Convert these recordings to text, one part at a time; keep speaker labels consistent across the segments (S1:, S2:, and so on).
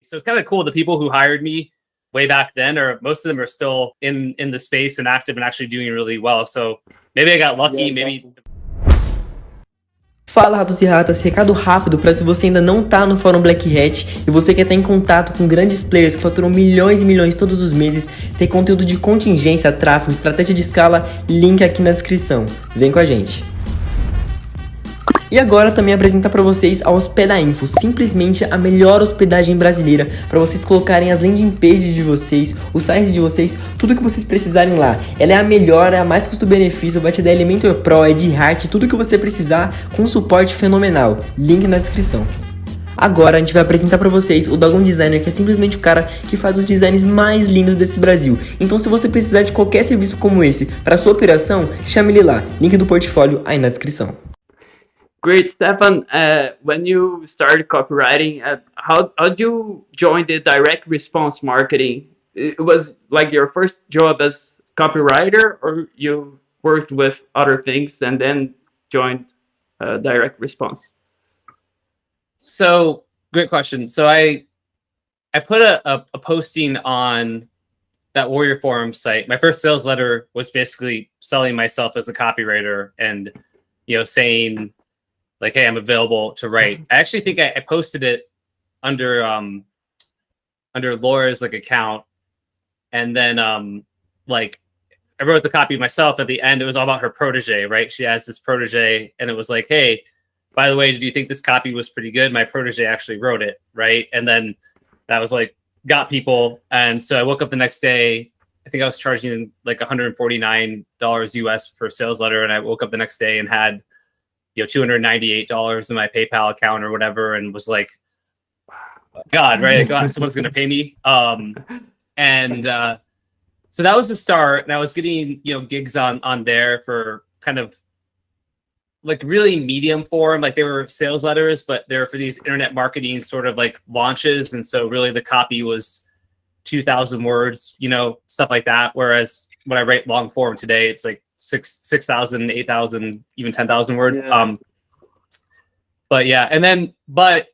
S1: So it's kind of cool. The people who hired me way back then, or most of them are still in the space and active and actually doing really well. So maybe I got lucky, maybe.
S2: Fala, ratos e ratas, recado rápido para se você ainda não tá no fórum Black Hat e você quer estar em contato com grandes players que faturam milhões e milhões todos os meses, tem conteúdo de contingência, tráfego, estratégia de escala, link aqui na descrição. Vem com a gente! E agora também apresentar para vocês a Hospedagem, simplesmente a melhor hospedagem brasileira para vocês colocarem as landing pages de vocês, os sites de vocês, tudo que vocês precisarem lá. Ela é a melhor, é a mais custo-benefício, vai te dar Elementor Pro, AdHeart, tudo que você precisar com um suporte fenomenal. Link na descrição. Agora a gente vai apresentar para vocês o Dogon Designer, que é simplesmente o cara que faz os designs mais lindos desse Brasil. Então se você precisar de qualquer serviço como esse para sua operação, chame ele lá. Link do portfólio aí na descrição.
S3: Great, Stefan. When you started copywriting, how did you join the direct response marketing? It was like your first job as copywriter, or you worked with other things and then joined direct response?
S1: So great question. So I put a posting on that Warrior Forum site. My first sales letter was basically selling myself as a copywriter and, saying like, hey, I'm available to write. I actually think I posted it under Laura's account. And then I wrote the copy myself. At the end, it was all about her protege, right? She has this protege, and it was like, hey, by the way, did you think this copy was pretty good? My protege actually wrote it, right? And then that was got people. And so I woke up the next day. I think I was charging $149 US per sales letter. And I woke up the next day and had $298 in my PayPal account or whatever, and was like, God, right? Someone's going to pay me. So that was the start. And I was getting, gigs on there for kind of really medium form. They were sales letters, but they were for these internet marketing sort of launches. And so really the copy was 2,000 words, stuff like that. Whereas when I write long form today, it's 6,000, 8,000, even 10,000 words.
S3: Yeah.
S1: But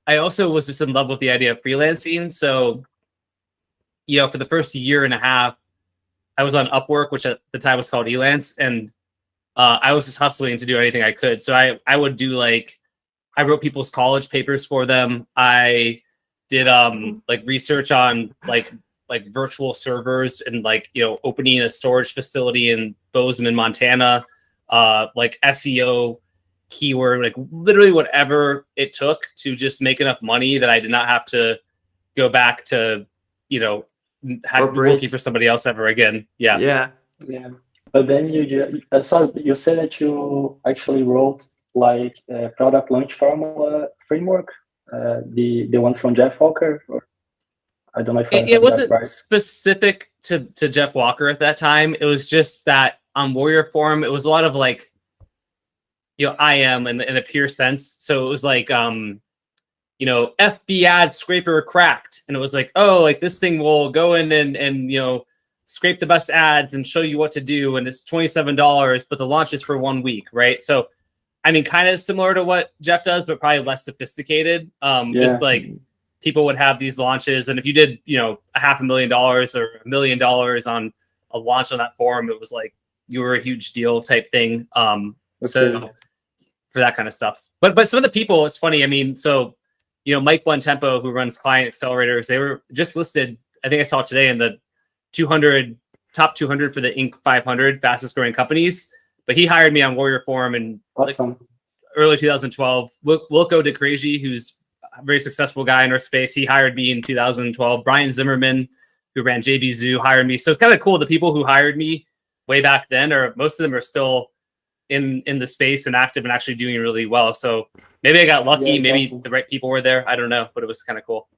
S1: I also was just in love with the idea of freelancing. So, for the first year and a half, I was on Upwork, which at the time was called Elance. And I was just hustling to do anything I could. So I would do I wrote people's college papers for them. I did research on virtual servers and opening a storage facility in Bozeman, Montana, SEO keyword, literally whatever it took to just make enough money that I did not have to go back to, working for somebody else ever again.
S3: Yeah.
S4: But then you said that you actually wrote a product launch formula framework, the one from Jeff Walker, or I don't know if
S1: it wasn't right. Specific to Jeff Walker at that time. It was just that on Warrior Forum, it was a lot of IM in a pure sense. So it was FB ad scraper cracked. And it was this thing will go in and scrape the best ads and show you what to do. And it's $27, but the launch is for 1 week, right? So, I mean, kind of similar to what Jeff does, but probably less sophisticated. Just people would have these launches. And if you did, $500,000 or $1 million on a launch on that forum, it was you were a huge deal type thing. So for that kind of stuff. But some of the people, it's funny. I mean, so, Mike Buontempo, who runs Client Accelerators, they were just listed, I think I saw today, in the top 200 for the Inc. 500 fastest growing companies. But he hired me on Warrior Forum in early 2012. Wilco DeCrazy, who's a very successful guy in our space, he hired me in 2012. Brian Zimmerman, who ran JV Zoo, hired me. So it's kind of cool. The people who hired me way back then, or most of them are still in the space and active and actually doing really well. So maybe I got lucky. Maybe the right people were there. I don't know, but it was kind of cool.